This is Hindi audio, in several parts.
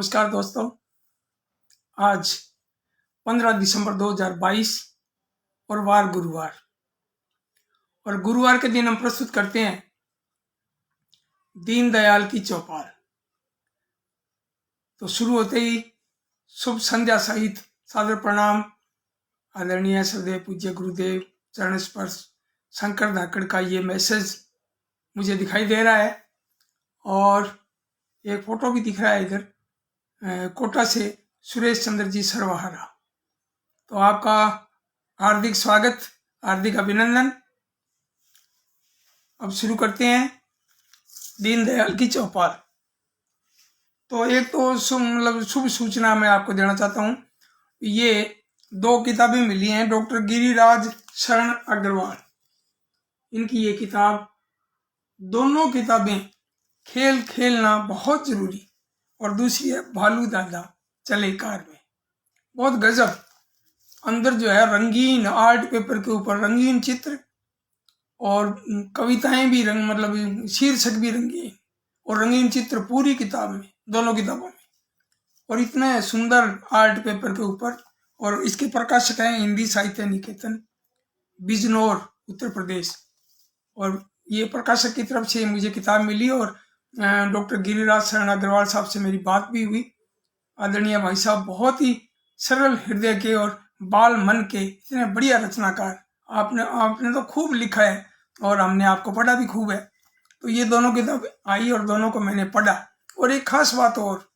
नमस्कार दोस्तों। आज 15 दिसंबर 2022 और वार गुरुवार, और गुरुवार के दिन हम प्रस्तुत करते हैं दीनदयाल की चौपाल। तो शुरू होते ही शुभ संध्या सहित सादर प्रणाम। आदरणीय श्रद्धेय पूज्य गुरुदेव चरण स्पर्श शंकर धाकड़ का ये मैसेज मुझे दिखाई दे रहा है, और एक फोटो भी दिख रहा है इधर कोटा से सुरेश चंद्र जी सर्वहारा। तो आपका हार्दिक स्वागत, हार्दिक अभिनंदन। अब शुरू करते हैं दीनदयाल की चौपाल। तो एक तो शुभ सूचना मैं आपको देना चाहता हूँ। ये 2 किताबें मिली हैं डॉक्टर गिरिराज शरण अग्रवाल, इनकी ये किताब। दोनों किताबें खेल खेलना बहुत जरूरी, और दूसरी है भालू दादा चले कार में। बहुत गजब। अंदर जो है रंगीन आर्ट पेपर के ऊपर रंगीन चित्र और कविताएं भी मतलब शीर्षक भी रंगीन और रंगीन चित्र पूरी किताब में, दोनों किताबों में, और इतने सुंदर आर्ट पेपर के ऊपर। और इसके प्रकाशक हैं हिंदी साहित्य निकेतन, बिजनौर, उत्तर प्रदेश। और ये प्रकाशक की तरफ से मुझे किताब मिली, और डॉक्टर गिरिराज शरण अग्रवाल साहब से मेरी बात भी हुई। आदरणीय भाई साहब बहुत ही सरल हृदय के और बाल मन के इतने बढ़िया रचनाकार। आपने तो खूब लिखा है, और हमने आपको पढ़ा भी खूब है। तो ये दोनों किताब आई और दोनों को मैंने पढ़ा। और एक खास बात और,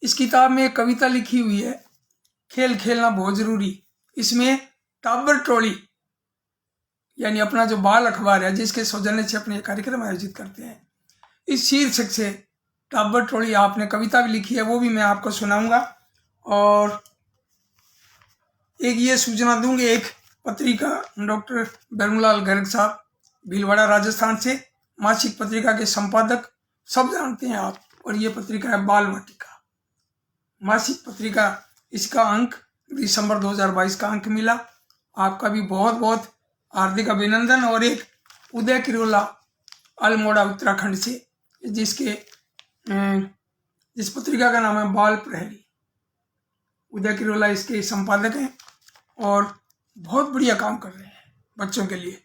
इस किताब में एक कविता लिखी हुई है, खेल खेलना बहुत जरूरी। इसमें टाबर टोली यानी अपना जो बाल अखबार है, जिसके सौजन्य से अपने कार्यक्रम आयोजित करते हैं, इस शीर्षक से टाबर टोली आपने कविता भी लिखी है, वो भी मैं आपको सुनाऊंगा। और एक ये सूचना दूंगी, एक पत्रिका डॉक्टर धर्मलाल गर्ग साहब भीलवाड़ा राजस्थान से, मासिक पत्रिका के संपादक सब जानते हैं आप। और ये पत्रिका है बाल वाटिका मासिक पत्रिका। इसका अंक दिसंबर 2022 का अंक मिला। आपका भी बहुत बहुत हार्दिक अभिनंदन। और एक उदय किरोला अल्मोड़ा उत्तराखंड से, जिस पत्रिका का नाम है बाल प्रहरी। उदय किरोला इसके संपादक हैं और बहुत बढ़िया काम कर रहे हैं बच्चों के लिए।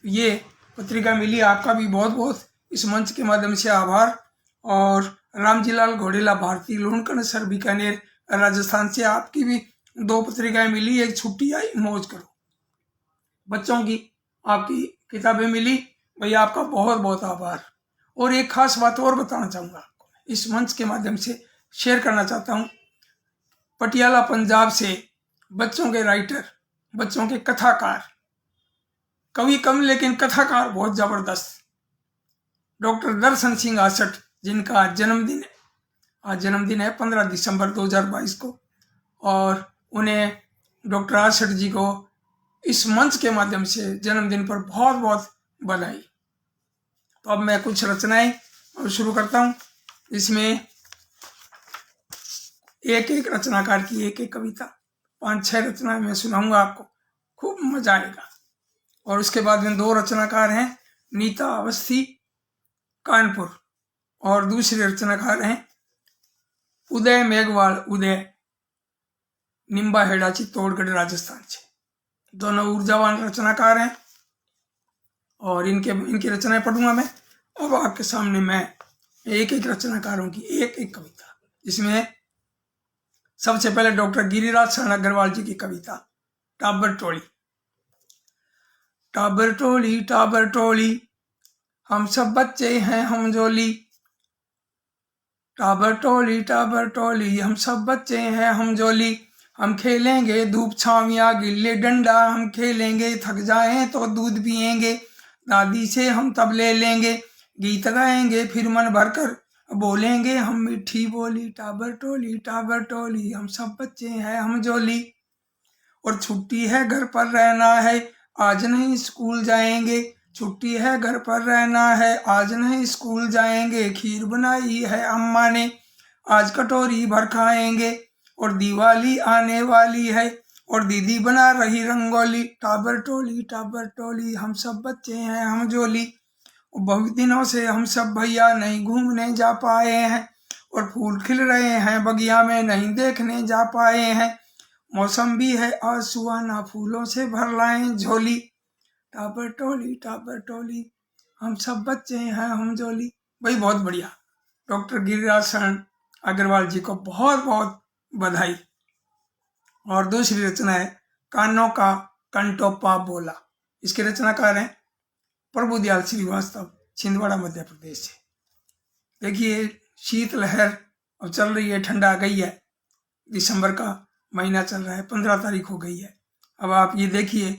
ये पत्रिका मिली, आपका भी बहुत बहुत इस मंच के माध्यम से आभार। और रामजीलाल घोड़ेला भारती लूणकण सर बीकानेर राजस्थान से, आपकी भी 2 पत्रिकाएं मिली। एक छुट्टी आई मौज करो, बच्चों की आपकी किताबें मिली। भैया आपका बहुत बहुत आभार। और एक खास बात और बताना चाहूँगा आपको, इस मंच के माध्यम से शेयर करना चाहता हूँ। पटियाला पंजाब से बच्चों के राइटर, बच्चों के कथाकार, कवि कम लेकिन कथाकार बहुत जबरदस्त, डॉक्टर दर्शन सिंह आसठ, जिनका आज जन्मदिन है। आज जन्मदिन है 15 दिसंबर 2022 को, और उन्हें डॉक्टर आसठ जी को इस मंच के माध्यम से जन्मदिन पर बहुत बहुत बधाई। तो अब मैं कुछ रचनाएं शुरू करता हूँ। इसमें एक एक रचनाकार की एक एक कविता, 5-6 रचनाएं मैं सुनाऊंगा आपको, खूब मजा आएगा। और उसके बाद में 2 रचनाकार हैं, नीता अवस्थी कानपुर, और दूसरे रचनाकार हैं उदय मेघवाल, उदय निम्बा हेड़ा चित्तौड़गढ़ राजस्थान से। दोनों ऊर्जावान रचनाकार हैं, और इनकी रचनाएं पढ़ूंगा मैं। अब आपके सामने मैं एक एक रचनाकारों की एक एक कविता। इसमें सबसे पहले डॉक्टर गिरिराज शरण अग्रवाल जी की कविता टाबर टोली। टाबर टोली टाबर टोली, हम सब बच्चे हैं हम जोली। टाबर टोली हम सब बच्चे हैं हम जोली। हम खेलेंगे धूप छावियाँ गिल्ली डंडा, हम खेलेंगे थक जाएं तो दूध पिएंगे। दादी से हम तब ले लेंगे, गीत गाएंगे फिर मन भरकर बोलेंगे हम मीठी बोली। टाबर टोली हम सब बच्चे हैं हम जोली। और छुट्टी है घर पर रहना है, आज नहीं स्कूल जाएंगे। छुट्टी है घर पर रहना है, आज नहीं स्कूल जाएंगे। खीर बनाई है अम्मा ने, आज कटोरी भर खाएंगे। और दिवाली आने वाली है, और दीदी बना रही रंगोली। टाबर टोली हम सब बच्चे हैं हम जोली। बहुत दिनों से हम सब भैया नहीं घूमने जा पाए हैं, और फूल खिल रहे हैं बगिया में नहीं देखने जा पाए हैं। मौसम भी है आज सुहाना फूलों से भर लाएं झोली। टापर टोली हम सब बच्चे हैं हम जोली। भाई बहुत बढ़िया। डॉक्टर गिरिराज शरण अग्रवाल जी को बहुत बहुत बधाई। और दूसरी रचना है कानों का कंटोपा बोला। इसके रचनाकार हैं प्रभुदयाल श्रीवास्तव, छिंदवाड़ा मध्य प्रदेश से। देखिए शीत लहर अब चल रही है, ठंडा आ गई है, दिसंबर का महीना चल रहा है, 15 तारीख हो गई है। अब आप ये देखिए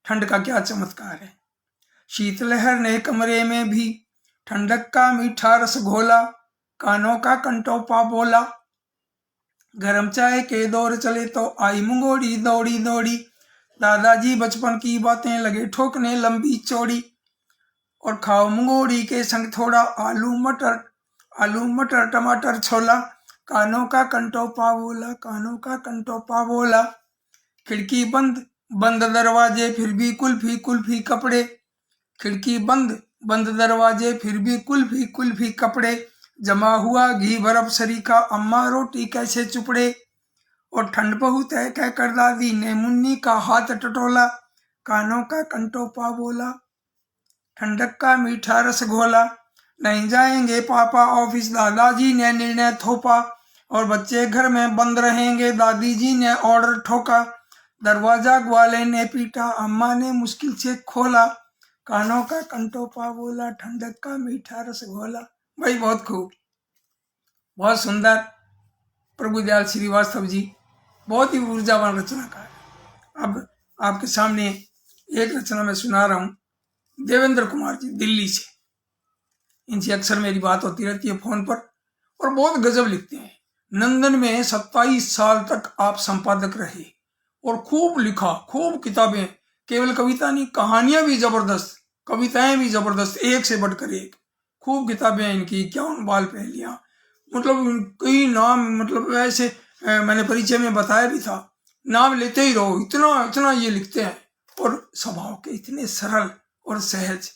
ठंड का क्या चमत्कार है। शीत लहर ने कमरे में भी ठंडक का मीठा रस घोला। कानों का कंटोपा बोला। गरम चाय के दौर चले तो आई मुंगोड़ी दौड़ी दौड़ी। दादाजी बचपन की बातें लगे ठोकने लंबी चौड़ी। और खाओ मुंगोड़ी के संग थोड़ा आलू मटर टमाटर छोला। कानों का कंटोपा बोला, कानों का कंटोपा बोला। खिड़की बंद बंद दरवाजे फिर भी कुल्फी कुल्फी कपड़े। खिड़की बंद बंद दरवाजे फिर भी कुल्फी कुल्फी कपड़े। जमा हुआ घी बर्फ सरीखा अम्मा रोटी कैसे चुपड़े। और ठंड बहुत है कहकर दादी ने मुन्नी का हाथ टटोला। कानों का कंटोपा बोला, ठंडक का मीठा रस घोला। नहीं जाएंगे पापा ऑफिस दादाजी ने निर्णय थोपा। और बच्चे घर में बंद रहेंगे दादी जी ने ऑर्डर ठोका। दरवाजा ग्वाले ने पीटा अम्मा ने मुश्किल से खोला। कानों का कंटोपा बोला, ठंडक का मीठा रस घोला। भाई बहुत खूब, बहुत सुंदर। प्रभुदयाल श्रीवास्तव जी बहुत ही ऊर्जावान रचनाकार। अब आपके सामने एक रचना मैं सुना रहा हूँ, देवेंद्र कुमार जी दिल्ली से। इनसे अक्सर मेरी बात होती रहती है फोन पर और बहुत गजब लिखते हैं। नंदन में 27 साल तक आप संपादक रहे और खूब लिखा, खूब किताबें, केवल कविता नहीं कहानियां भी जबरदस्त, कविताएं भी जबरदस्त, एक से बढ़कर एक। खूब किताबें इनकी, 51 बाल पहलियां, मतलब कई नाम, मतलब ऐसे मैंने परिचय में बताया भी था, नाम लेते ही रहो, इतना इतना ये लिखते हैं। और स्वभाव के इतने सरल और सहज।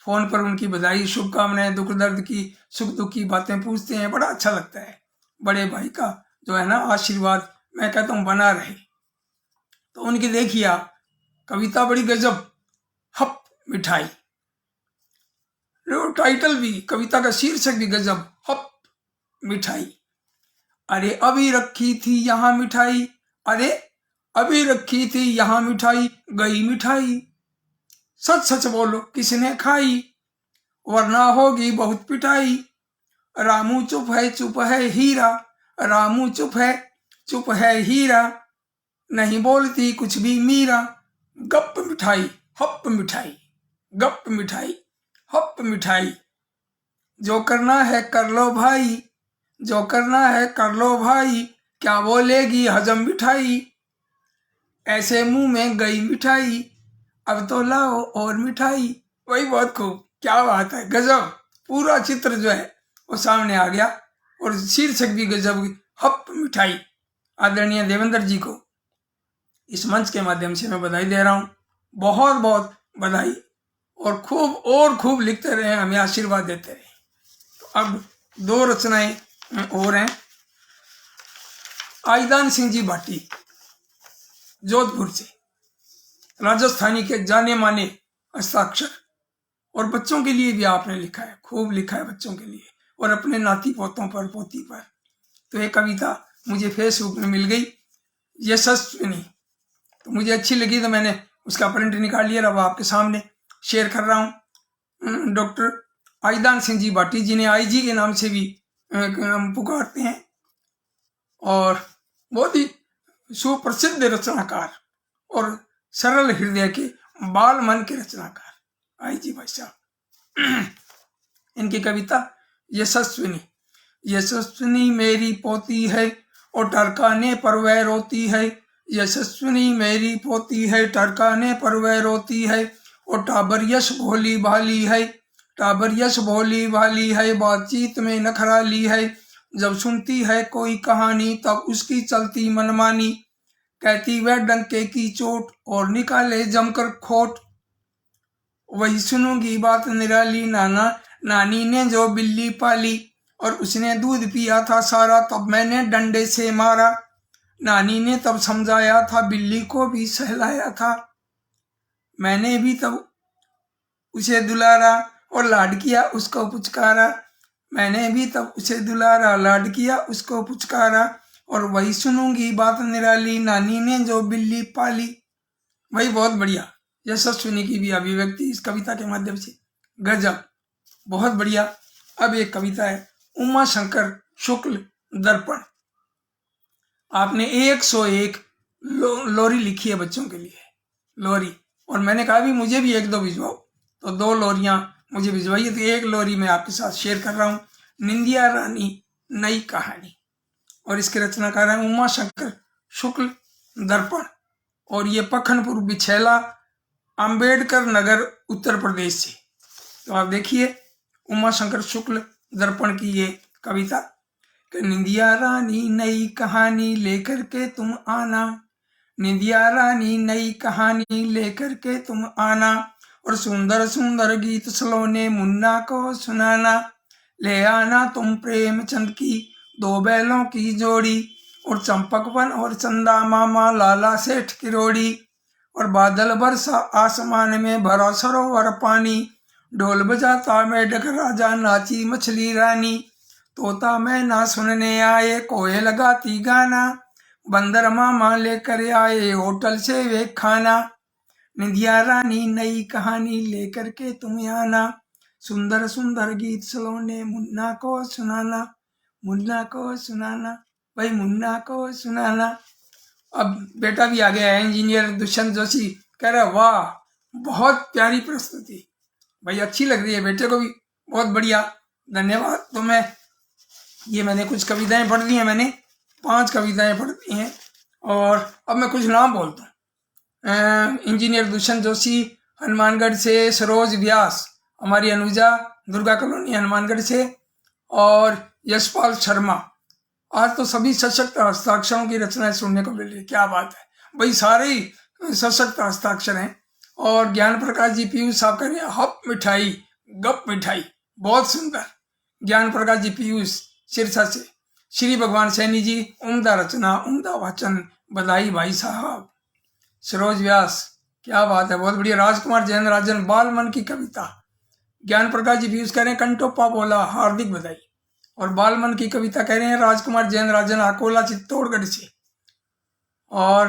फोन पर उनकी बधाई शुभकामनाएं दुख दर्द की सुख दुख की बातें पूछते हैं, बड़ा अच्छा लगता है। बड़े भाई का जो है ना आशीर्वाद मैं कहता हूँ बना रहे। तो उनकी देखिए कविता बड़ी गजब, हप मिठाई, टाइटल भी, कविता का शीर्षक भी गजब, हप मिठाई। अरे अभी रखी थी यहाँ मिठाई, अरे अभी रखी थी यहाँ मिठाई, गई मिठाई। सच सच बोलो किसने खाई, वरना होगी बहुत पिटाई। रामू चुप है हीरा, रामू चुप है हीरा। नहीं बोलती कुछ भी मीरा। गप मिठाई हप मिठाई, गप मिठाई हप मिठाई। जो करना है कर लो भाई, जो करना है कर लो भाई। क्या बोलेगी हजम मिठाई, ऐसे मुंह में गई मिठाई। अब तो लाओ और मिठाई। वही बहुत खूब, क्या बात है, गजब। पूरा चित्र जो है वो सामने आ गया और शीर्षक भी गजब, हप मिठाई। आदरणीय देवेंद्र जी को इस मंच के माध्यम से मैं बधाई दे रहा हूँ, बहुत बहुत बधाई। और खूब लिखते रहे, हमें आशीर्वाद देते रहे। तो अब 2 रचनाएं और हैं। आईदान सिंह जी भाटी जोधपुर से, राजस्थानी के जाने माने हस्ताक्षर, और बच्चों के लिए भी आपने लिखा है, खूब लिखा है बच्चों के लिए और अपने नाती पोतों पर, पोती पर। तो एक कविता मुझे फेसबुक में मिल गई, यशस्विनी, तो मुझे अच्छी लगी तो मैंने उसका प्रिंट निकाल लिया, अब आपके सामने शेयर कर रहा हूँ। डॉक्टर आईदान सिंह जी भाटी, जिन्हें आईजी के नाम से भी पुकारते हैं, और बहुत ही सुप्रसिद्ध रचनाकार और सरल हृदय के बाल मन के रचनाकार आईजी भाई साहब। इनकी कविता यशस्विनी। यशस्विनी मेरी पोती है और टरकाने पर वह रोती है। यशस्विनी मेरी पोती है, टरकाने पर वह रोती है। और टाबर यश भोली भाली है, टाबर यश भोली भाली है। बातचीत में नखराली है, जब सुनती है कोई कहानी तब उसकी चलती मनमानी। कहती वह डंके की चोट और निकाले जमकर खोट। वही सुनूंगी बात निराली, नाना नानी ने जो बिल्ली पाली। और उसने दूध पिया था सारा, तब मैंने डंडे से मारा। नानी ने तब समझाया था, बिल्ली को भी सहलाया था। मैंने भी तब उसे दुलारा और लाड किया, उसको पुचकारा। मैंने भी तब उसे दुलारा, लाड किया, उसको पुचकारा। और वही सुनूंगी बात निराली, नानी ने जो बिल्ली पाली। वही बहुत बढ़िया यशस्विनी की भी अभिव्यक्ति इस कविता के माध्यम से। गजब, बहुत बढ़िया। अब एक कविता है उमा शंकर शुक्ल दर्पण। आपने 101 लोरी लिखी है बच्चों के लिए, लोरी। और मैंने कहा भी मुझे भी एक दो भिजवाओ, तो 2 लोरियां मुझे भिजवाइए। तो एक लोरी मैं आपके साथ शेयर कर रहा हूँ, निंदिया रानी नई कहानी। और इसके रचनाकार हैं उमा शंकर शुक्ल दर्पण। और ये पखनपुर बिछैला, अंबेडकर नगर, उत्तर प्रदेश से। तो आप देखिए उमा शंकर शुक्ल दर्पण की ये कविता कि निंदिया रानी नई कहानी लेकर के तुम आना, निंदिया रानी नई कहानी लेकर के तुम आना। और सुंदर सुंदर गीत सलोने मुन्ना को सुनाना। ले आना तुम प्रेमचंद की 2 बैलों की जोड़ी। और चंपकवन और चंदा मामा लाला सेठ की रोड़ी। और बादल बरसा आसमान में भरा सरोवर पानी। ढोल बजाता मेढक राजा नाची मछली रानी। तोता मैना सुनने आए कोयल लगाती गाना। बंदर मामा लेकर आए होटल से वे खाना। निंदिया रानी नई कहानी लेकर के तुम आना। सुंदर सुंदर गीत सलोने मुन्ना को सुनाना, मुन्ना को सुनाना, भाई मुन्ना को सुनाना। अब बेटा भी आ गया है, इंजीनियर दुष्यंत जोशी। कह रहा वाह बहुत प्यारी प्रस्तुति, भाई अच्छी लग रही है, बेटे को भी बहुत बढ़िया, धन्यवाद। तो मैंने कुछ कविताएं पढ़ दी हैं, मैंने 5 कविताएं पढ़ दी हैं। और अब मैं कुछ नाम बोलता हूँ। इंजीनियर दुष्यंत जोशी हनुमानगढ़ से, सरोज व्यास हमारी अनुजा दुर्गा कॉलोनी हनुमानगढ़ से, और यशपाल शर्मा। आज तो सभी सशक्त हस्ताक्षरों की रचनाएं सुनने को मिल रही है, क्या बात है भाई, सारे ही सशक्त हस्ताक्षर हैं। और ज्ञान प्रकाश जी पीयूष साहब कह रहे हैं हप मिठाई गप मिठाई, बहुत सुंदर। ज्ञान प्रकाश जी पीयूष सिरसा से। श्री भगवान सैनी जी उम्दा रचना उम्दा वाचन, बधाई भाई साहब। सरोज व्यास क्या बात है, बहुत बढ़िया। राजकुमार जैन राजन बाल मन की कविता। ज्ञान प्रकाश जी पीयूष कह रहे हैं कंटोपा बोला, हार्दिक बधाई। और बाल मन की कविता कह रहे हैं राजकुमार जैन राजन अकोला चित्तौड़गढ़ से। और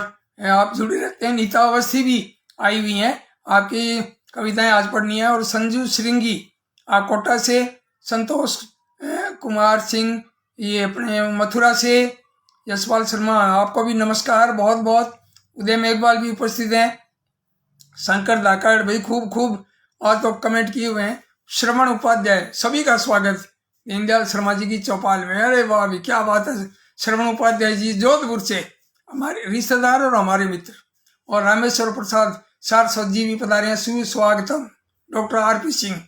आप जुड़े रहते हैं। नीता अवस्थी भी आई हुई हैं, आपकी कविताएं आज पढ़नी है। और संजू श्रृंगी आप कोटा से, संतोष कुमार सिंह ये अपने मथुरा से, यशपाल शर्मा आपको भी नमस्कार बहुत बहुत। उदय मेघवाल भी उपस्थित हैं, शंकर धाकड़ भाई खूब खूब आज तो कमेंट किए हुए हैं। श्रवण उपाध्याय सभी का स्वागत दीनदयाल शर्मा जी की चौपाल में। अरे वाह भी क्या बात है, श्रवण उपाध्याय जी जोधपुर से हमारे रिश्तेदार और हमारे मित्र। और रामेश्वर प्रसाद सारस्वत जी भी पधारे हैं, सुस्वागतम। डॉक्टर आरपी सिंह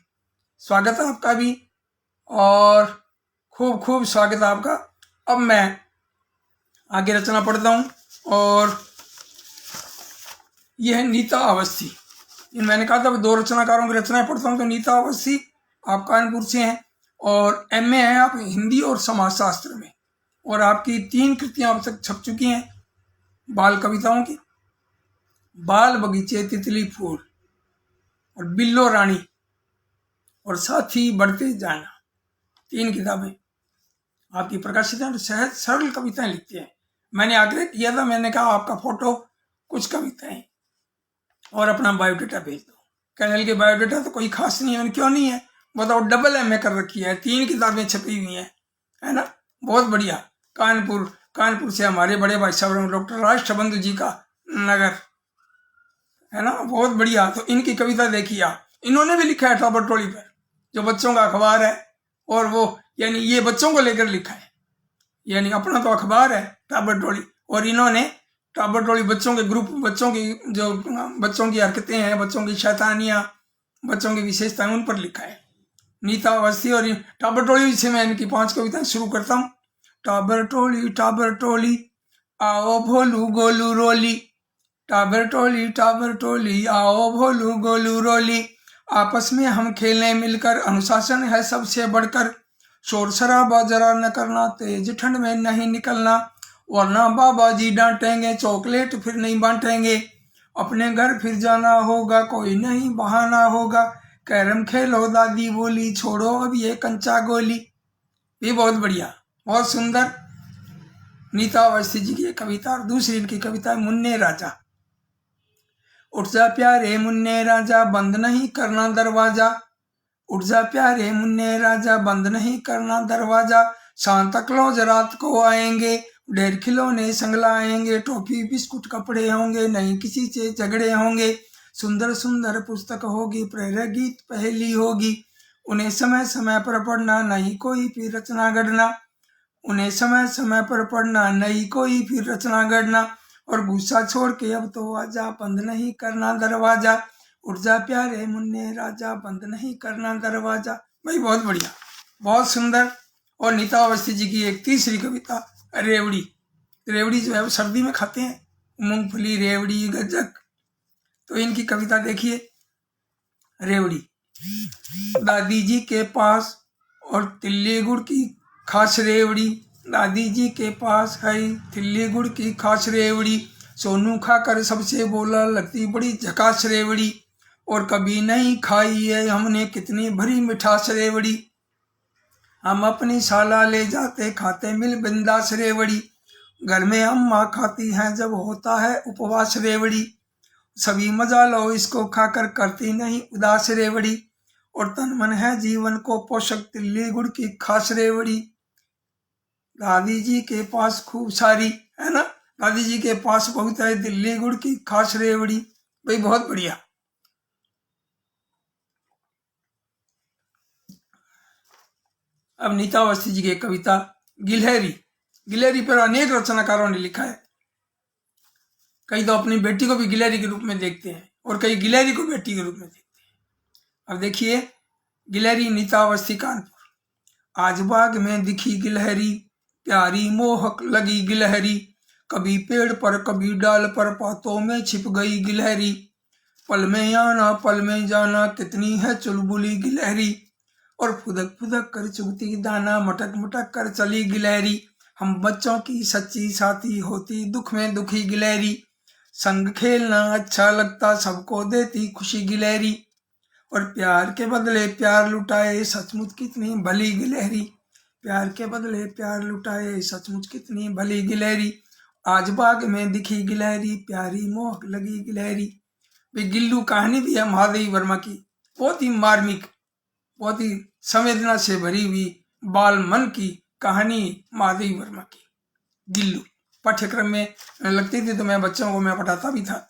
स्वागत है आपका भी, और खूब खूब स्वागत है आपका। अब मैं आगे रचना पढ़ता हूँ, और यह है नीता अवस्थी। मैंने कहा था 2 रचनाकारों की रचनाएं पढ़ता हूँ, तो नीता अवस्थी आप कानपुर से हैं, और MA है आप हिंदी और समाजशास्त्र में। और आपकी 3 कृतियां अब तक छप चुकी हैं बाल कविताओं की, बाल बगीचे तितली फूल और बिल्लो रानी और साथी बढ़ते जाना। 3 किताबें आपकी प्रकाशित हैं। सहज सरल कविताएं लिखती हैं। मैंने आग्रह किया था, मैंने कहा आपका फोटो, कुछ कविताएं और अपना बायोडाटा भेज दो। कहने के बायोडाटा तो कोई खास नहीं है। क्यों नहीं है बताओ, डबल MA कर रखी है, 3 किताबें छपी हुई हैं, है ना, बहुत बढ़िया। कानपुर से हमारे बड़े भाई साहब डॉक्टर राष्ट्रबंधु जी का नगर, है ना, बहुत बढ़िया। तो इनकी कविता देखिए आप, इन्होंने भी लिखा है टाबर टोली पर, जो बच्चों का अखबार है, और वो यानी ये बच्चों को लेकर लिखा है, यानी अपना तो अखबार है टाबर टोली, और इन्होंने टाबर टोली बच्चों के ग्रुप, बच्चों की जो बच्चों की हरकतें हैं, बच्चों की शैतानियाँ, बच्चों की विशेषताएं, उन पर लिखा है नीता अवस्थी। और टाबर टोली से मैं इनकी 5 कविताएं शुरू करता हूँ। टाबर टोली आओ भोलू गोलू रोली, टाबर टोली आओ भोलू गोलू रोली। आपस में हम खेलें मिलकर, अनुशासन है सबसे बढ़कर, शोर शराबा जरा न करना, तेज ठंड में नहीं निकलना, वरना बाबा जी डांटेंगे, चॉकलेट फिर नहीं बांटेंगे, अपने घर फिर जाना होगा, कोई नहीं बहाना होगा, कैरम खेलो दादी बोली, छोड़ो अब ये कंचा गोली। ये बहुत बढ़िया, बहुत सुंदर नीता अवस्थी जी की कविता। और दूसरी इनकी कविता मुन्ने राजा। उठ जा प्यारे मुन्ने राजा, बंद नहीं करना दरवाजा, उठ जा प्यारे मुन्ने राजा, बंद नहीं करना दरवाजा, शाम तक लौज रात को आएंगे, ढेर खिलौने संग लाएंगे, टॉफी बिस्कुट कपड़े होंगे, नहीं किसी से झगड़े होंगे, सुंदर सुंदर पुस्तक होगी, प्रेरक गीत पहली होगी, उन्हें समय समय पर पढ़ना, नहीं कोई फिर रचना गढ़ना, उन्हें समय समय पर पढ़ना, नहीं कोई फिर रचना गढ़ना, और गुस्सा छोड़ के अब तो आजा, बंद नहीं करना दरवाजा, उठ जा प्यारे मुन्ने राजा, बंद नहीं करना दरवाजा। भाई बहुत बढ़िया, बहुत सुंदर। और नीता अवस्थी जी की एक तीसरी कविता रेवड़ी। रेवड़ी जो है वो सर्दी में खाते हैं, मूंगफली, रेवड़ी, गज्जक। तो इनकी कविता देखिए, रेवड़ी। दादी जी के पास और तिल्ली गुड़ की खास रेवड़ी, दादी जी के पास है तिल्ली गुड़ की खास रेवड़ी, सोनू खाकर सबसे बोला लगती बड़ी झकास रेवड़ी, और कभी नहीं खाई है हमने कितनी भरी मिठास रेवड़ी, हम अपनी शाला ले जाते खाते मिल बिंदास रेवड़ी, घर में अम्मा खाती हैं जब होता है उपवास रेवड़ी, सभी मजा लो इसको खाकर करती नहीं उदास रेवड़ी, और तन मन है जीवन को पोषक तिल्ली गुड़ की खास रेवड़ी, दादी जी के पास खूब सारी है ना, दादी जी के पास बहुत है दिल्ली गुड़ की खास रेवड़ी। भाई बहुत बढ़िया। अब नीता अवस्थी जी की कविता गिलहरी। गिलहरी पर अनेक रचनाकारों ने लिखा है। कई तो अपनी बेटी को भी गिलहरी के रूप में देखते हैं और कई गिलहरी को बेटी के रूप में देखते हैं। अब देखिए गिलहरी, नीता अवस्थी, कानपुर। आज बाग में दिखी गिलहरी, प्यारी मोहक लगी गिलहरी, कभी पेड़ पर कभी डाल पर पातों में छिप गई गिलहरी, पल में आना पल में जाना कितनी है चुलबुली गिलहरी, और फुदक फुदक कर चुगती दाना, मटक मटक कर चली गिलहरी, हम बच्चों की सच्ची साथी होती दुख में दुखी गिलहरी, संग खेलना अच्छा लगता सबको देती खुशी गिलहरी, और प्यार के बदले प्यार लुटाए सचमुच कितनी भली गिलहरी, प्यार के बदले प्यार लुटाए सचमुच कितनी भली गिलहरी, आज बाग में दिखी गिलहरी, प्यारी मोहक लगी गिलहरी। वे गिल्लू कहानी भी है महादेवी वर्मा की, बहुत ही मार्मिक, बहुत ही संवेदना से भरी हुई बाल मन की कहानी महादेवी वर्मा की। गिल्लू पाठ्यक्रम में लगती थी तो मैं बच्चों को मैं पढ़ाता भी था।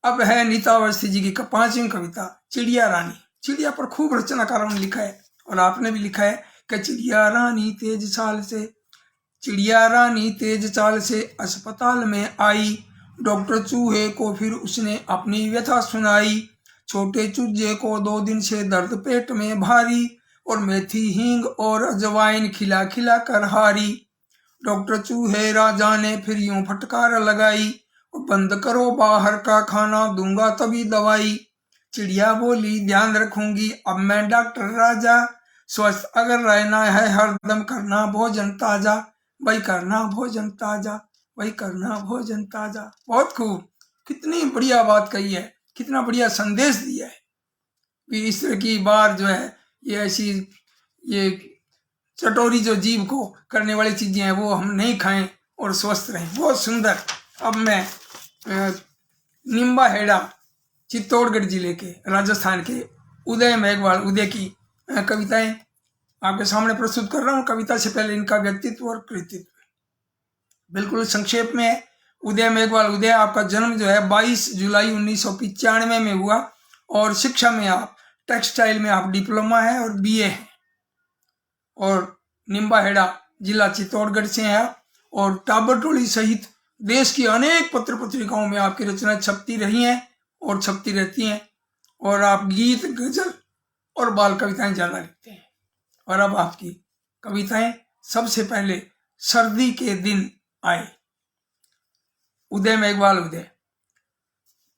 अब है नीता अवस्थी जी की 5वीं कविता चिड़िया रानी। चिड़िया पर खूब रचनाकारों ने लिखा है और आपने भी लिखा है कि चिड़िया रानी तेज चाल से, चिड़िया रानी तेज चाल से अस्पताल में आई, डॉक्टर चूहे को फिर उसने अपनी व्यथा सुनाई, छोटे चूजे को 2 दिन से दर्द पेट में भारी, और मेथी हींग और अजवाइन खिला खिला कर हारी, डॉक्टर चूहे राजा ने फिर यूं फटकार लगाई, बंद करो बाहर का खाना दूंगा तभी दवाई, चिड़िया बोली ध्यान रखूंगी अब मैं डॉक्टर राजा, स्वस्थ अगर रहना है हरदम करना भोजन ताजा, वही करना भोजन ताजा, वही करना भोजन ताजा। बहुत खूब, कितनी बढ़िया बात कही है, कितना बढ़िया संदेश दिया है कि इस तरह की बात जो है ये ऐसी ये चटोरी जो जीव को करने वाली चीजें हैं वो हम नहीं खाएं और स्वस्थ रहें। बहुत सुंदर। अब मैं निम्बा हेड़ा चित्तौड़गढ़ जिले के राजस्थान के उदय मेघवाल उदय की कविताएं आपके सामने प्रस्तुत कर रहा हूँ। कविता से पहले इनका व्यक्तित्व और कृतित्व बिल्कुल संक्षेप में है। उदय मेघवाल उदय, आपका जन्म जो है 22 जुलाई 1995 में हुआ और शिक्षा में आप टेक्सटाइल में आप डिप्लोमा है और बीए है, और निम्बा हेड़ा जिला चित्तौड़गढ़ से हैं आप, और टाबर टोली सहित देश की अनेक पत्र पत्रिकाओं में आपकी रचनाएं छपती रही हैं और छपती रहती हैं, और आप गीत, गजल और बाल कविताएं ज्यादा लिखते हैं। और अब आपकी कविताएं सबसे पहले सर्दी के दिन आए। उदय मेघवाल उदय।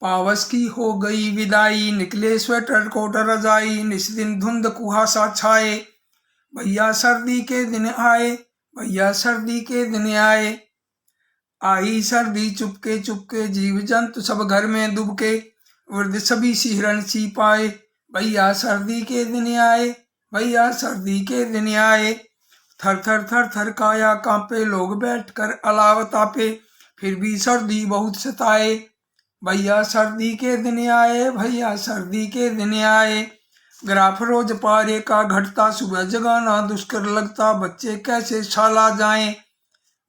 पावस की हो गई विदाई, निकले स्वेटर कोट रजाई, निस दिन धुंध कुहासा छाए, भैया सर्दी के दिन आए, भैया सर्दी के दिन आए। आई सर्दी चुपके चुपके, जीव जंतु सब घर में दुबके, वृद्ध सभी सिहरन सी पाए, भैया सर्दी के दिन आए, भैया सर्दी के दिन आए। थर थर थर थर काया कांपे, लोग बैठकर अलाव तापे, फिर भी सर्दी बहुत सताए, भैया सर्दी के दिन आए, भैया सर्दी के दिन आए। ग्राफ रोज पारे का घटता, सुबह जगाना दुष्कर लगता, बच्चे कैसे शाला जाएं,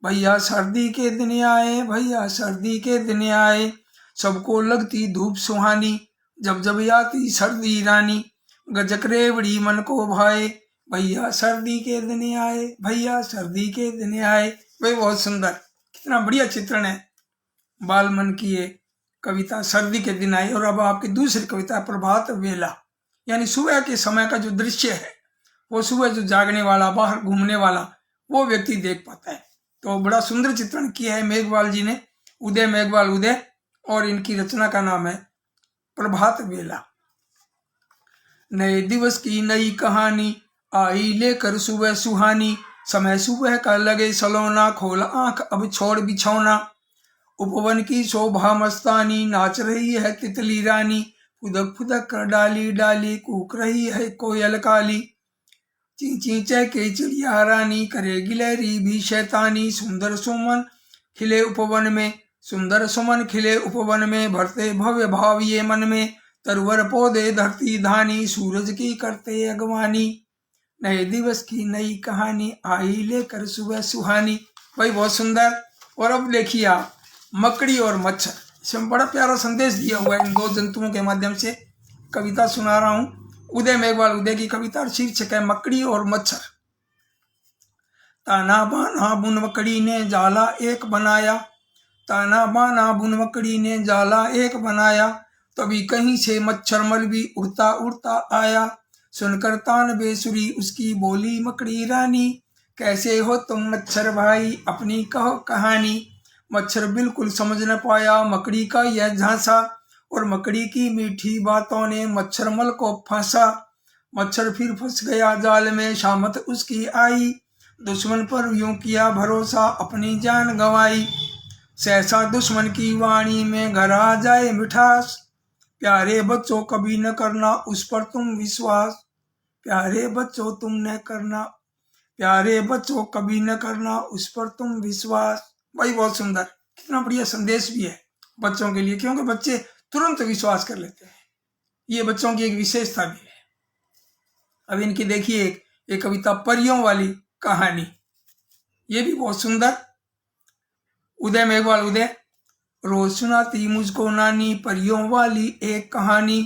भैया सर्दी के दिन आए, भैया सर्दी के दिन आए। सबको लगती धूप सुहानी, जब जब आती सर्दी रानी, गजक रेवड़ी मन को भाए, भैया सर्दी के दिन आए, भैया सर्दी के दिन आए। भाई बहुत सुंदर, कितना बढ़िया चित्रण है बाल मन की ये कविता सर्दी के दिन आए। और अब आपकी दूसरी कविता प्रभात वेला, यानी सुबह के समय का जो दृश्य है, वो सुबह जो जागने वाला, बाहर घूमने वाला वो व्यक्ति देख पाता है। तो बड़ा सुंदर चित्रण किया है मेघवाल जी ने, उदय मेघवाल उदय, और इनकी रचना का नाम है प्रभात वेला। नए दिवस की नई कहानी, आई लेकर सुबह सुहानी, समय सुबह का लगे सलोना, खोल आंख अब छोड़ बिछौना, उपवन की शोभा मस्तानी, नाच रही है तितली रानी, फुदक फुदक कर डाली डाली, कूक रही है कोयल काली, ची ची चहके चिड़िया रानी, करे गिलहरी भी शैतानी, सुंदर सुमन खिले उपवन में, सुंदर सुमन खिले उपवन में, भरते भव्य भाव ये मन में, तरवर पौधे धरती धानी, सूरज की करते अगवानी, नए दिवस की नई कहानी, आई लेकर सुबह सुहानी। भाई बहुत सुंदर। और अब देखिए आप मकड़ी और मच्छर, इसमें बड़ा प्यारा संदेश दिया हुआ है इन दो जंतुओं के माध्यम से कविता सुना रहा हूं। उदय मेघवाल उदय की कविता, शीर्षक है मकड़ी और मच्छर। ताना बाना बुन मकड़ी ने जाला एक बनाया, ताना बाना बुन मकड़ी ने जाला एक बनाया, तभी कहीं से मच्छर मल भी उड़ता उड़ता आया, सुनकर तान बेसुरी उसकी बोली मकड़ी रानी, कैसे हो तुम मच्छर भाई अपनी कहो कहानी। मच्छर बिल्कुल समझ न पाया मकड़ी का यह झांसा, और मकड़ी की मीठी बातों ने मच्छर मल को फंसा, मच्छर फिर फंस गया जाल में, शामत उसकी आई, दुश्मन पर यूं किया भरोसा अपनी जान गंवाई, सहसा दुश्मन की वाणी में घर आ जाए मिठास, प्यारे बच्चों कभी न करना उस पर तुम विश्वास, प्यारे बच्चों तुम न करना, प्यारे बच्चों कभी न करना उस पर तुम विश्वास। भाई बहुत सुंदर, कितना बढ़िया संदेश भी है बच्चों के लिए, क्योंकि बच्चे तुरंत विश्वास कर लेते हैं, ये बच्चों की एक विशेषता भी है। अब इनकी देखिए एक कविता परियों वाली कहानी, ये भी बहुत सुंदर। उदय मेघवाल उदय, रोज सुनाती मुझको नानी परियों वाली एक कहानी,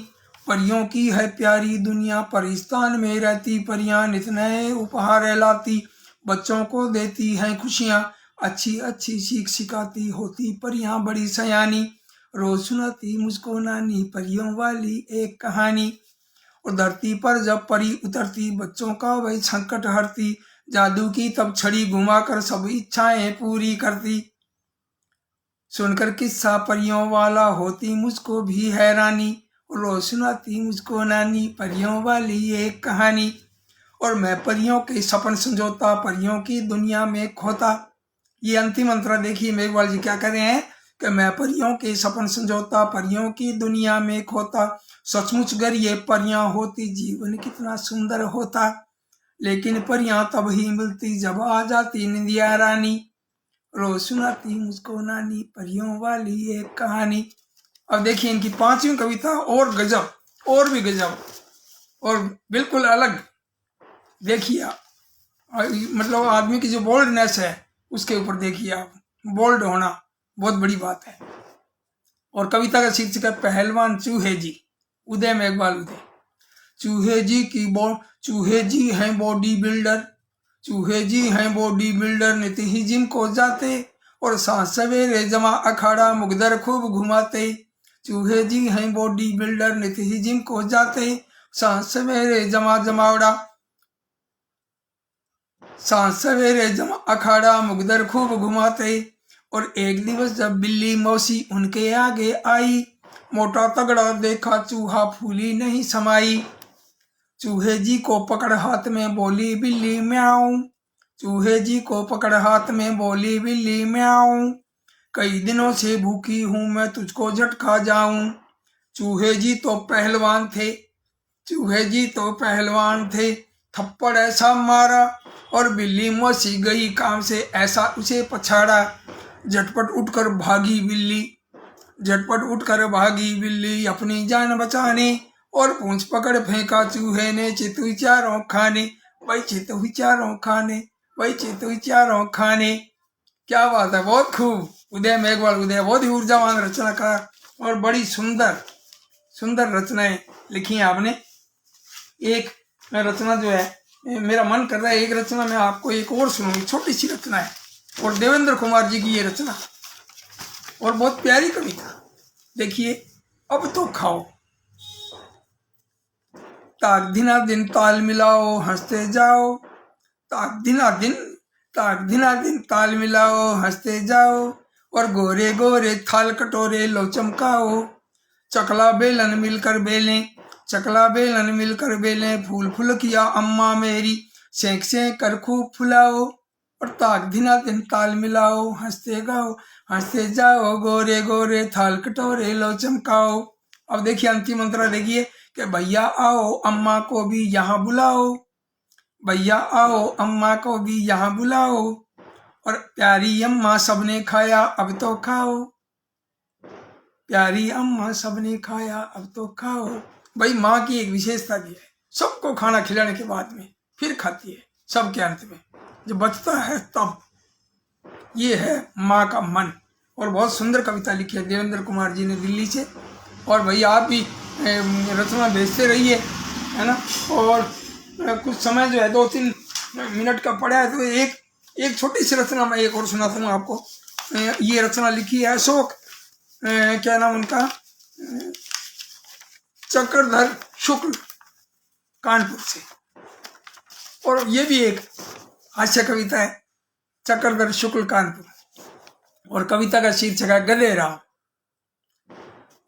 परियों की है प्यारी दुनिया, परिस्तान में रहती परियां, नित नए उपहार लाती, बच्चों को देती हैं खुशियां, अच्छी अच्छी सीख सिखाती होती परियां बड़ी सयानी, रोज सुनाती मुझको नानी परियों वाली एक कहानी। और धरती पर जब परी उतरती बच्चों का वही संकट हरती, जादू की तब छड़ी घुमाकर सब इच्छाएं पूरी करती, सुनकर किस्सा परियों वाला होती मुझको भी हैरानी, रोज सुनाती मुझको नानी परियों वाली एक कहानी, और मैं परियों के सपन संजोता परियों की दुनिया में खोता। ये अंतिम अंतरा देखिए मेघवाल जी क्या कर रहे हैं कि मैं परियों के सपन संजोता परियों की दुनिया में खोता, सचमुच गर ये परियां होती जीवन कितना सुंदर होता, लेकिन परियां तब ही मिलती जब आ जाती निंदिया रानी, रोज सुनाती मुझको नानी परियों वाली एक कहानी। अब देखिए इनकी पांचवी कविता और गजब, और भी गजब और बिल्कुल अलग। देखिए आप, मतलब आदमी की जो बोल्डनेस है उसके ऊपर देखिए आप, बोल्ड होना बहुत बड़ी बात है। और कविता का शीर्षक है पहलवान चूहे जी, उदय मेघवाल उदय। चूहे जी हैं बॉडी बिल्डर, चूहे जी हैं बॉडी बिल्डर, नित ही जिम को जाते और सांस सवेरे जमा अखाड़ा मुगदर खूब घुमाते, चूहे जी हैं बॉडी बिल्डर नित ही जिम को जाते, सांस सवेरे जमावड़ा, सांस सवेरे जमा अखाड़ा मुगदर खूब घुमाते। और एक दिवस जब बिल्ली मौसी उनके आगे आई, मोटा तगड़ा देखा चूहा फूली नहीं समाई। चूहे जी को पकड़ हाथ में बोली बिल्ली म्याऊं। चूहे जी को पकड़ हाथ में बोली बिल्ली म्याऊं। कई दिनों से भूखी हूं मैं तुझको झटका जाऊं। चूहे जी तो पहलवान थे, चूहे जी तो पहलवान थे। थप्पड़ ऐसा मारा और बिल्ली मसी गई काम से ऐसा उसे पछाड़ा। झटपट उठकर भागी बिल्ली, झटपट उठकर भागी बिल्ली अपनी जान बचाने। और पूंछ पकड़ फेंका चूहे ने चितुई चारों खाने। भाई चितुई चारों खाने, भाई चितुई चारों खाने। क्या बात है, बहुत खूब। उदय मेघवाल उदय बहुत ही ऊर्जावान रचनाकार और बड़ी सुंदर सुंदर रचनाएं लिखी हैं आपने। एक रचना जो है मेरा मन कर रहा है एक रचना मैं आपको एक और सुनूंगी, छोटी सी रचना है और देवेंद्र कुमार जी की ये रचना और बहुत प्यारी कविता। देखिए, अब तो खाओ। ताक दिना दिन ताल मिलाओ हंसते जाओ। ताक दिना दिन ताल मिलाओ हंसते जाओ। और गोरे गोरे थाल कटोरे लो चमकाओ। चकला बेलन मिलकर बेलें, चकला बेलन मिलकर बेलें। फूल फूल किया अम्मा मेरी, सेंक सेंक कर खूब फुलाओ। और ताक दिना दिन ताल मिलाओ हंसते गाओ, हंसते जाओ। गोरे गोरे थाल कटोरे लो चमकाओ। अब देखिए अंतिम मंत्र देखिए कि भैया आओ अम्मा को भी यहाँ बुलाओ। भैया आओ अम्मा को भी यहाँ बुलाओ। और प्यारी अम्मा सबने खाया अब तो खाओ। प्यारी अम्मा सबने खाया अब तो खाओ। भाई माँ की एक विशेषता भी है, सबको खाना खिलाने के बाद में फिर खाती है सबके अंत में, जब बचता है तब। ये है माँ का मन। और बहुत सुंदर कविता लिखी है देवेंद्र कुमार जी ने दिल्ली से। और भाई आप भी रचना भेजते रहिए, है ना। और कुछ समय जो है 2-3 मिनट का पड़ा है तो एक छोटी सी रचना मैं एक और सुनाता हूँ आपको। ये रचना लिखी है अशोक, क्या नाम उनका, चक्रधर शुक्ल, कानपुर से। और ये भी एक हास्य कविता है, चक्रधर शुक्ल कानपुर। और कविता का शीर्षक है गधे राम।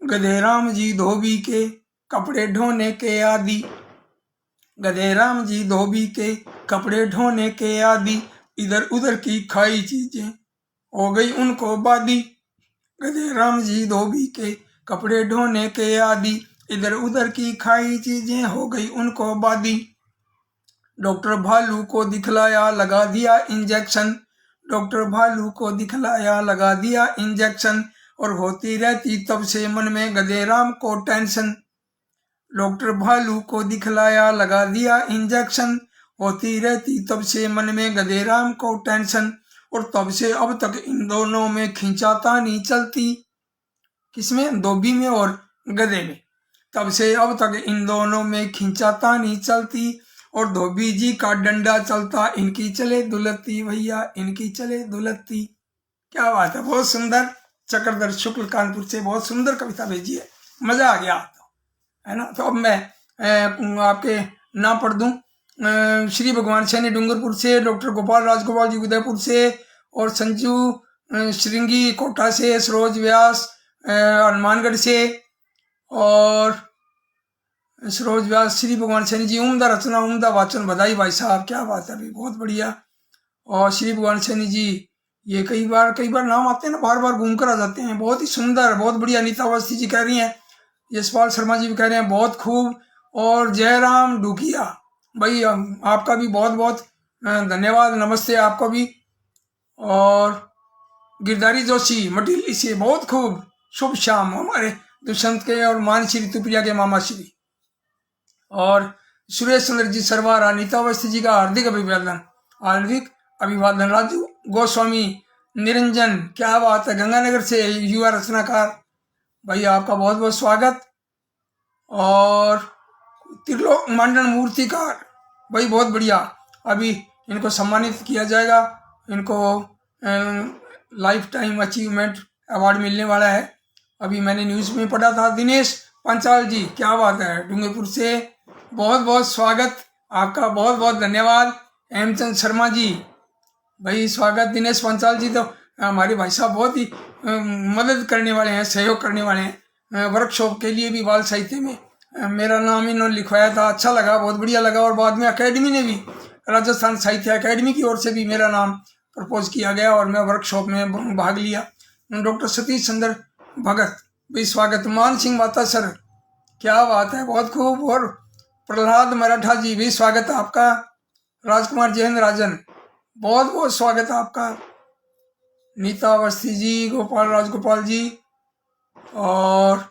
गधे राम जी धोबी के कपड़े ढोने के आदि। गधे राम जी धोबी के कपड़े ढोने के आदि। इधर उधर की खाई चीजें हो गई उनको बादी। गधे राम जी धोबी के कपड़े ढोने के आदि। इधर उधर की खाई चीजें हो गई उनको बादी। डॉक्टर भालू को दिखलाया लगा दिया इंजेक्शन। डॉक्टर भालू को दिखलाया लगा दिया इंजेक्शन। और होती रहती तब से मन में गधे राम को टेंशन। डॉक्टर भालू को दिखलाया लगा दिया इंजेक्शन। होती रहती तब से मन में गधे राम को टेंशन। और तब से अब तक इन दोनों में खींचातानी चलती। किसमें? धोबी में और गधे में। तब से अब तक इन दोनों में खींचातानी चलती। और धोबी जी का डंडा चलता इनकी चले दुलत्ती भैया, इनकी चले दुलत्ती। क्या बात है, बहुत सुंदर। चक्रधर शुक्ल कानपुर से बहुत सुंदर कविता भेजी है, मजा आ गया तो, है ना। तो अब मैं आपके नाम पढ़ दूं। श्री भगवान सैनी डूंगरपुर से, डॉक्टर गोपाल राजगोपाल जी उदयपुर से, और संजू श्रृंगी कोटा से, सरोज व्यास हनुमानगढ़ से, और सरोज व्यास, श्री भगवान सैनी जी उम्दा रचना उम्दा वाचन, बधाई भाई साहब, क्या बात है अभी, बहुत बढ़िया। और श्री भगवान सैनी जी ये कई बार नाम आते हैं ना, बार बार घूम कर आ जाते हैं, बहुत ही सुंदर, बहुत बढ़िया। अनीता अवस्थी जी कह रही हैं, यशपाल शर्मा जी भी कह रहे हैं बहुत खूब। और जयराम डुकिया भाई आपका भी बहुत बहुत धन्यवाद, नमस्ते आपको भी। और गिरधारी जोशी मटिली से बहुत खूब, शुभ शाम, हमारे दुष्यंत के और मानसी ऋतुप्रिया के मामा श्री। और सुरेश चंद्र जी सरवार, अनीता अवस्थी जी का हार्दिक अभिवादन, हार्दिक अभिवादन। राजू गोस्वामी, निरंजन, क्या बात है, गंगानगर से युवा रचनाकार भाई, आपका बहुत बहुत स्वागत। और त्रिलोक मंडन मूर्तिकार भाई बहुत बढ़िया, अभी इनको सम्मानित किया जाएगा, इनको लाइफ टाइम अचीवमेंट अवार्ड मिलने वाला है, अभी मैंने न्यूज़ में पढ़ा था। दिनेश पंचाल जी, क्या बात है, डूंगरपुर से, बहुत बहुत स्वागत आपका, बहुत बहुत धन्यवाद। हेमचंद शर्मा जी भाई स्वागत। दिनेश पंचाल जी तो हमारे भाई साहब बहुत ही मदद करने वाले हैं, सहयोग करने वाले हैं, वर्कशॉप के लिए भी बाल साहित्य में मेरा नाम इन्होंने लिखवाया था। अच्छा लगा, बहुत बढ़िया लगा। और बाद में अकेडमी ने भी, राजस्थान साहित्य अकेडमी की ओर से भी मेरा नाम प्रपोज किया गया और मैं वर्कशॉप में भाग लिया। डॉक्टर सतीश चंद्र भगत भी स्वागत। मान सिंह माता सर, क्या बात है, बहुत खूब। और प्रहलाद मराठा जी भी स्वागत है आपका। राजकुमार जयेंद्र राजन, बहुत बहुत स्वागत है आपका। नीता अवस्थी जी, गोपाल राजगोपाल जी, और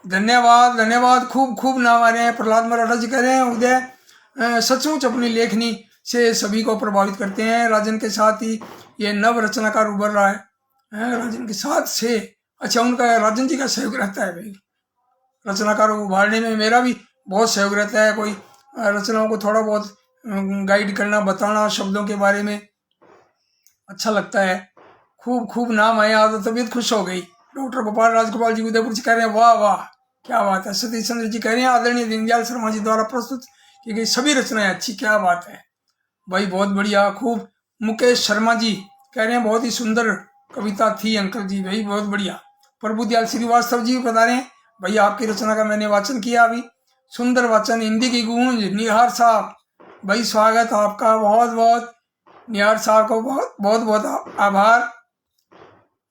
धन्यवाद धन्यवाद। खूब खूब नाम आ रहे हैं। प्रहलाद मराठा जी कह रहे हैं उदय सचमुच अपनी लेखनी से सभी को प्रभावित करते हैं। राजन के साथ ही ये नव रचनाकार उभर रहा है। राजन के साथ से, अच्छा, उनका राजन जी का सहयोग रहता है भाई रचनाकार को उभारने में। मेरा भी बहुत सहयोग रहता है। कोई रचनाओं को थोड़ा बहुत गाइड करना, बताना शब्दों के बारे में, अच्छा लगता है। खूब खूब नाम आए, आज तो तबीयत खुश हो गई। डॉक्टर गोपाल राजगोपाल जी उदयपुर से कह रहे हैं वाह वाह क्या बात है। सतीश चंद्र जी कह रहे हैं आदरणीय दीनदयाल शर्मा जी द्वारा प्रस्तुत की गई सभी रचनाएं अच्छी, क्या बात है भाई, बहुत बढ़िया, खूब। मुकेश शर्मा जी कह रहे हैं बहुत ही सुंदर कविता थी अंकल जी, भाई बहुत बढ़िया। प्रभुदयाल श्रीवास्तव जी बता रहे हैं भैया आपकी रचना का मैंने वाचन किया अभी, सुंदर वाचन, हिंदी की गूंज। निहार साहब भाई स्वागत आपका, बहुत बहुत। निहार साहब को बहुत बहुत बहुत आभार,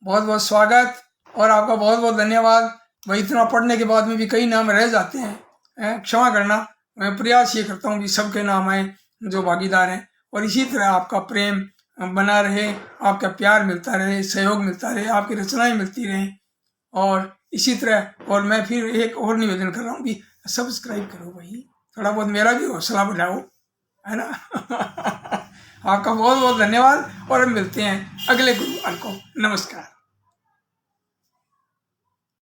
बहुत बहुत स्वागत और आपका बहुत बहुत धन्यवाद भाई। इतना पढ़ने के बाद में भी कई नाम रह जाते हैं, क्षमा करना। मैं प्रयास ये करता हूँ कि सबके नाम आए जो भागीदार हैं, और इसी तरह आपका प्रेम बना रहे, आपका प्यार मिलता रहे, सहयोग मिलता रहे, आपकी रचनाएं मिलती रहें, और इसी तरह। और मैं फिर एक और निवेदन कर रहा हूँ कि सब्सक्राइब करो भाई, थोड़ा बहुत मेरा भी हौसला बढ़ाओ, है ना। आपका बहुत बहुत धन्यवाद और हम मिलते हैं अगले गुरुवार को। नमस्कार।